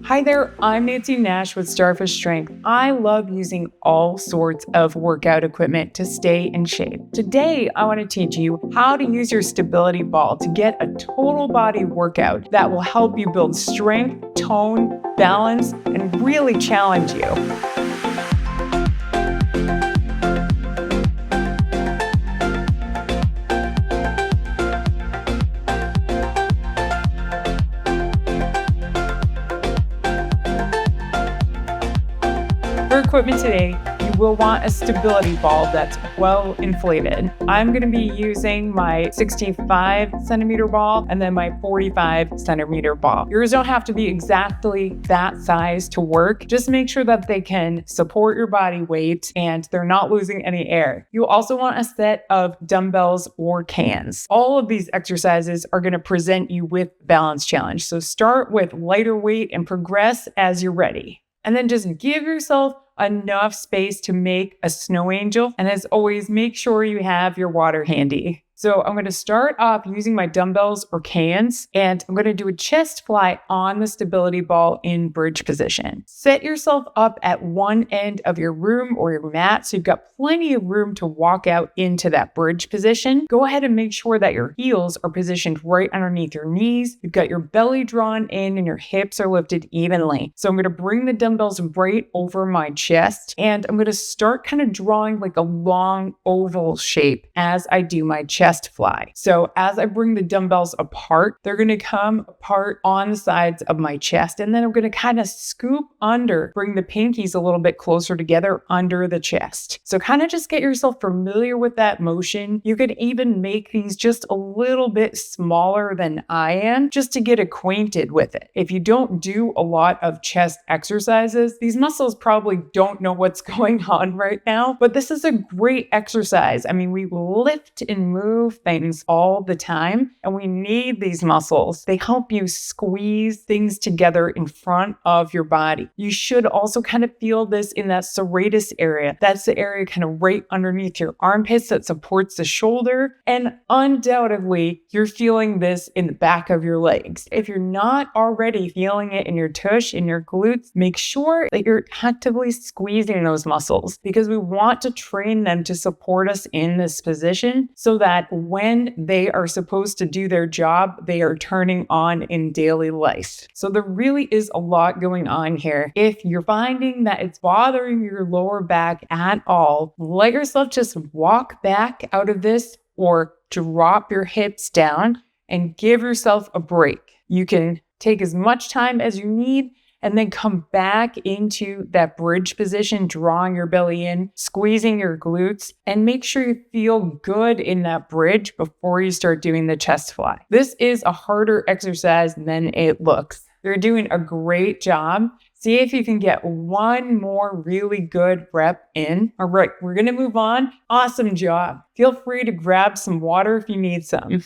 Hi there, I'm Nancy Nash with Starfish Strength. I love using all sorts of workout equipment to stay in shape. Today, I want to teach you how to use your stability ball to get a total body workout that will help you build strength, tone, balance, and really challenge you. For equipment today, you will want a stability ball that's well inflated. I'm going to be using my 65 centimeter ball and then my 45 centimeter ball. Yours don't have to be exactly that size to work. Just make sure that they can support your body weight and they're not losing any air. You also want a set of dumbbells or cans. All of these exercises are going to present you with balance challenge. So start with lighter weight and progress as you're ready. And then just give yourself enough space to make a snow angel. And as always, make sure you have your water handy. So I'm going to start off using my dumbbells or cans, and I'm going to do a chest fly on the stability ball in bridge position. Set yourself up at one end of your room or your mat so you've got plenty of room to walk out into that bridge position. Go ahead and make sure that your heels are positioned right underneath your knees. You've got your belly drawn in and your hips are lifted evenly. So I'm going to bring the dumbbells right over my chest, and I'm going to start kind of drawing like a long oval shape as I do my chest fly. So as I bring the dumbbells apart, they're going to come apart on the sides of my chest. And then I'm going to kind of scoop under, bring the pinkies a little bit closer together under the chest. So kind of just get yourself familiar with that motion. You could even make these just a little bit smaller than I am, just to get acquainted with it. If you don't do a lot of chest exercises, these muscles probably don't know what's going on right now, but this is a great exercise. I mean, we lift and move things all the time, and we need these muscles. They help you squeeze things together in front of your body. You should also kind of feel this in that serratus area. That's the area kind of right underneath your armpits that supports the shoulder. And undoubtedly, you're feeling this in the back of your legs. If you're not already feeling it in your tush, in your glutes, make sure that you're actively squeezing those muscles, because we want to train them to support us in this position so that when they are supposed to do their job, they are turning on in daily life. So there really is a lot going on here. If you're finding that it's bothering your lower back at all, let yourself just walk back out of this or drop your hips down and give yourself a break. You can take as much time as you need and then come back into that bridge position, drawing your belly in, squeezing your glutes, and make sure you feel good in that bridge before you start doing the chest fly. This is a harder exercise than it looks. You're doing a great job. See if you can get one more really good rep in. All right, we're gonna move on. Awesome job. Feel free to grab some water if you need some.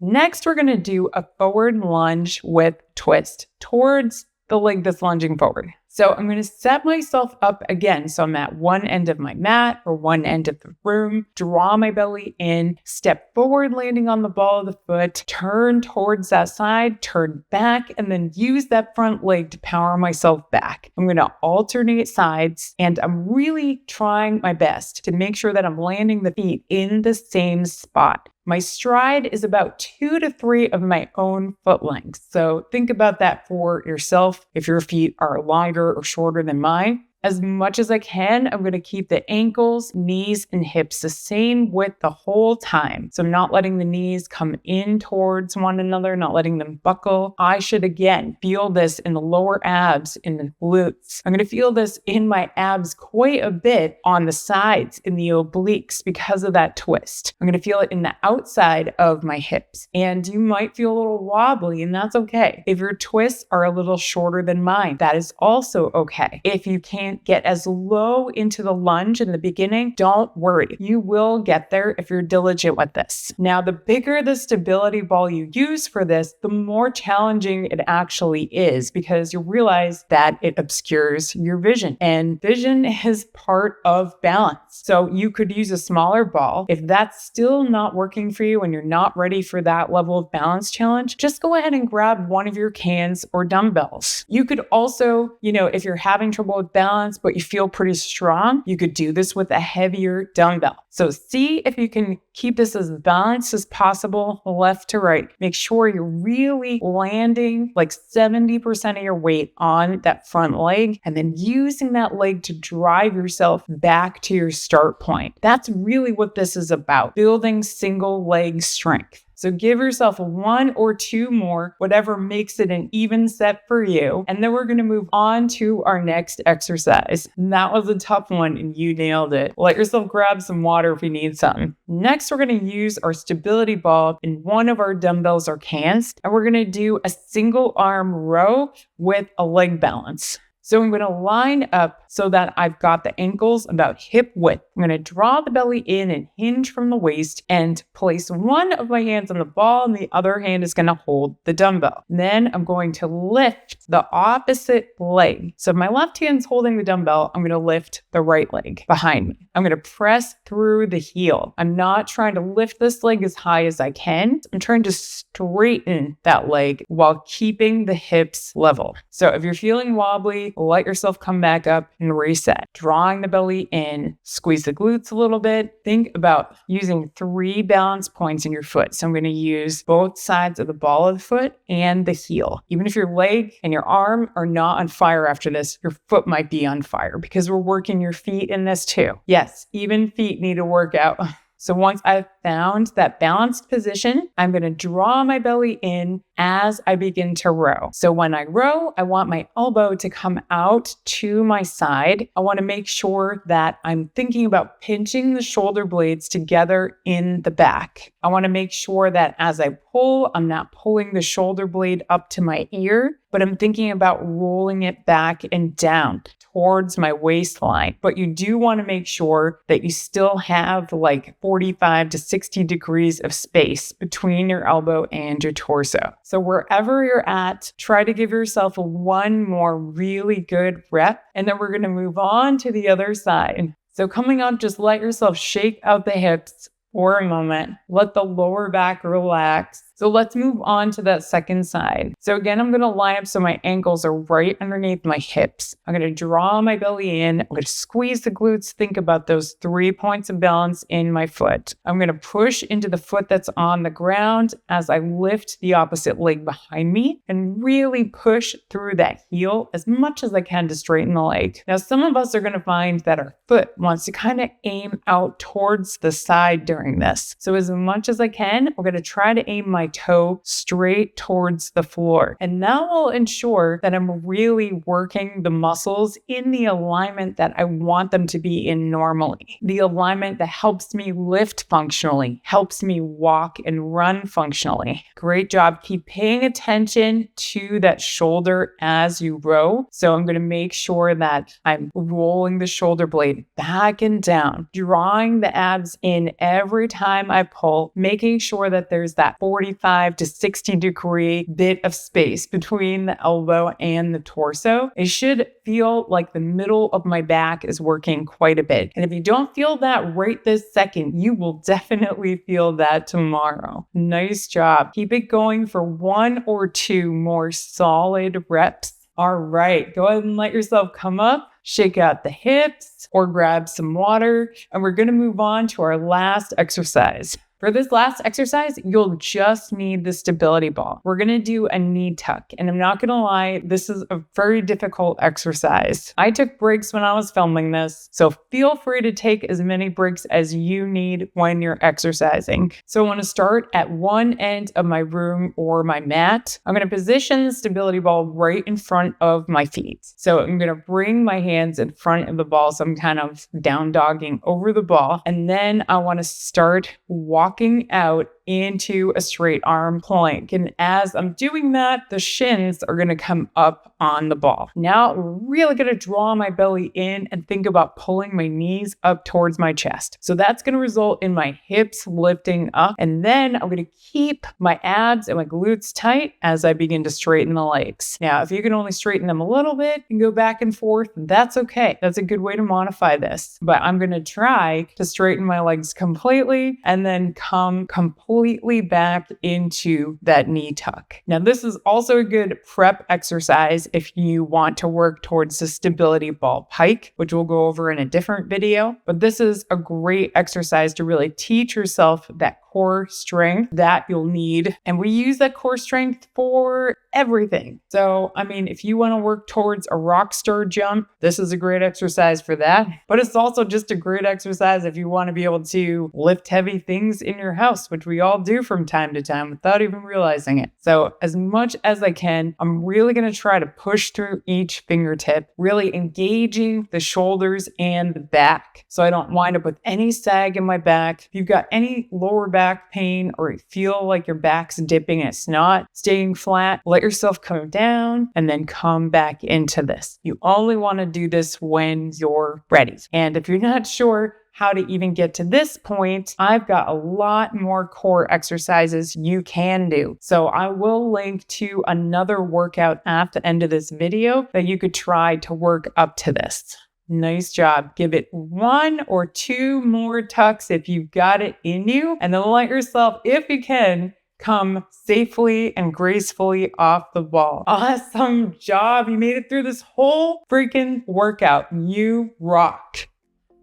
Next, we're gonna do a forward lunge with twist towards the leg that's lunging forward. So I'm going to set myself up again. So I'm at one end of my mat or one end of the room, draw my belly in, step forward, landing on the ball of the foot, turn towards that side, turn back, and then use that front leg to power myself back. I'm going to alternate sides, and I'm really trying my best to make sure that I'm landing the feet in the same spot. My stride is about 2 to 3 of my own foot lengths. So think about that for yourself if your feet are longer or shorter than mine. As much as I can, I'm going to keep the ankles, knees, and hips the same width the whole time. So I'm not letting the knees come in towards one another, not letting them buckle. I should, again, feel this in the lower abs, in the glutes. I'm going to feel this in my abs quite a bit on the sides, in the obliques, because of that twist. I'm going to feel it in the outside of my hips. And you might feel a little wobbly, and that's okay. If your twists are a little shorter than mine, that is also okay. If you can can't get as low into the lunge in the beginning, don't worry. You will get there if you're diligent with this. Now, the bigger the stability ball you use for this, the more challenging it actually is, because you realize that it obscures your vision, and vision is part of balance. So you could use a smaller ball. If that's still not working for you and you're not ready for that level of balance challenge, just go ahead and grab one of your cans or dumbbells. You could also, if you're having trouble with balance, but you feel pretty strong, you could do this with a heavier dumbbell. So see if you can keep this as balanced as possible, left to right. Make sure you're really landing like 70% of your weight on that front leg, and then using that leg to drive yourself back to your start point. That's really what this is about, building single leg strength. So give yourself one or two more, whatever makes it an even set for you. And then we're going to move on to our next exercise. And that was a tough one and you nailed it. Let yourself grab some water if you need some. Next, we're going to use our stability ball in one of our dumbbells or cans. And we're going to do a single arm row with a leg balance. So I'm going to line up so that I've got the ankles about hip width. I'm going to draw the belly in and hinge from the waist and place one of my hands on the ball and the other hand is going to hold the dumbbell. Then I'm going to lift the opposite leg. So if my left hand's holding the dumbbell, I'm going to lift the right leg behind me. I'm going to press through the heel. I'm not trying to lift this leg as high as I can. I'm trying to straighten that leg while keeping the hips level. So if you're feeling wobbly, let yourself come back up and reset. Drawing the belly in, squeeze the glutes a little bit. Think about using 3 balance points in your foot. So I'm going to use both sides of the ball of the foot and the heel. Even if your leg and your arm are not on fire after this, your foot might be on fire because we're working your feet in this too. Yes, even feet need a workout. So once I've found that balanced position, I'm going to draw my belly in as I begin to row. So when I row, I want my elbow to come out to my side. I want to make sure that I'm thinking about pinching the shoulder blades together in the back. I want to make sure that as I pull, I'm not pulling the shoulder blade up to my ear, but I'm thinking about rolling it back and down towards my waistline. But you do want to make sure that you still have like 45 to 60 degrees of space between your elbow and your torso. So wherever you're at, try to give yourself one more really good rep, and then we're going to move on to the other side. So coming up, just let yourself shake out the hips for a moment. Let the lower back relax. So let's move on to that second side. So again, I'm going to line up so my ankles are right underneath my hips. I'm going to draw my belly in. I'm going to squeeze the glutes. Think about those 3 points of balance in my foot. I'm going to push into the foot that's on the ground as I lift the opposite leg behind me and really push through that heel as much as I can to straighten the leg. Now, some of us are going to find that our foot wants to kind of aim out towards the side during this. So as much as I can, we're going to try to aim my toe straight towards the floor. And that will ensure that I'm really working the muscles in the alignment that I want them to be in normally. The alignment that helps me lift functionally, helps me walk and run functionally. Great job. Keep paying attention to that shoulder as you row. So I'm going to make sure that I'm rolling the shoulder blade back and down, drawing the abs in every time I pull, making sure that there's that 45 to 60 degree bit of space between the elbow and the torso. It should feel like the middle of my back is working quite a bit. And if you don't feel that right this second, you will definitely feel that tomorrow. Nice job. Keep it going for 1 or 2 more solid reps. All right, go ahead and let yourself come up, shake out the hips or grab some water. And we're going to move on to our last exercise. For this last exercise, you'll just need the stability ball. We're going to do a knee tuck. And I'm not going to lie, this is a very difficult exercise. I took breaks when I was filming this, so feel free to take as many breaks as you need when you're exercising. So I want to start at one end of my room or my mat. I'm going to position the stability ball right in front of my feet. So I'm going to bring my hands in front of the ball. So I'm kind of down dogging over the ball. And then I want to start walking walking out into a straight arm plank. And as I'm doing that, the shins are going to come up on the ball. Now I'm really going to draw my belly in and think about pulling my knees up towards my chest. So that's going to result in my hips lifting up. And then I'm going to keep my abs and my glutes tight as I begin to straighten the legs. Now, if you can only straighten them a little bit and go back and forth, that's okay. That's a good way to modify this. But I'm going to try to straighten my legs completely and then come completely back into that knee tuck. Now, this is also a good prep exercise if you want to work towards the stability ball pike, which we'll go over in a different video. But this is a great exercise to really teach yourself that core strength that you'll need. And we use that core strength for everything. So, I mean, if you want to work towards a rock star jump, this is a great exercise for that. But it's also just a great exercise if you want to be able to lift heavy things in your house, which we all do from time to time without even realizing it. So as much as I can, I'm really going to try to push through each fingertip, really engaging the shoulders and the back so I don't wind up with any sag in my back. If you've got any lower back pain or you feel like your back's dipping and it's not staying flat, let yourself come down and then come back into this. You only want to do this when you're ready. And if you're not sure how to even get to this point, I've got a lot more core exercises you can do. So I will link to another workout at the end of this video that you could try to work up to this. Nice job. Give it 1 or 2 more tucks if you've got it in you, and then let yourself, if you can, come safely and gracefully off the ball. Awesome job. You made it through this whole freaking workout. You rock.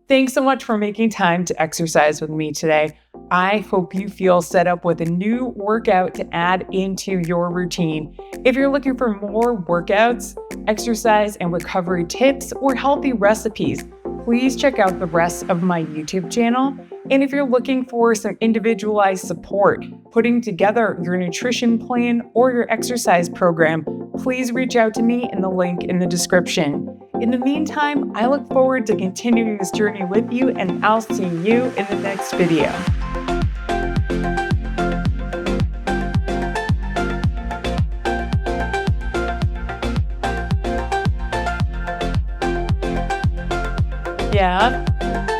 Thanks so much for making time to exercise with me today. I hope you feel set up with a new workout to add into your routine. If you're looking for more workouts, exercise and recovery tips, or healthy recipes, please check out the rest of my YouTube channel. And if you're looking for some individualized support, putting together your nutrition plan or your exercise program, please reach out to me in the link in the description. In the meantime, I look forward to continuing this journey with you, and I'll see you in the next video. Yeah,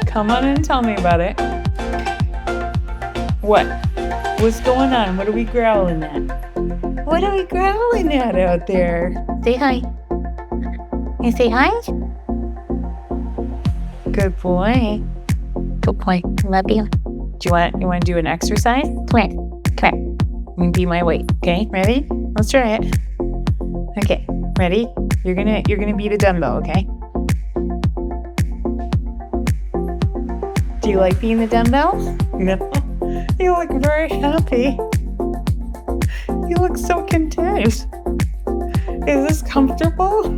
come on and tell me about it. What? What's going on? What are we growling at? What are we growling at out there? Say hi. You say hi? Good boy. Good boy. Love you. Do you want to do an exercise? Come here. Come here. You can be my weight. Okay, ready? Let's try it. Okay, ready? You're gonna beat a dumbbell, okay? Do you like being the dumbbell? No. You look very happy. You look so content. Is this comfortable?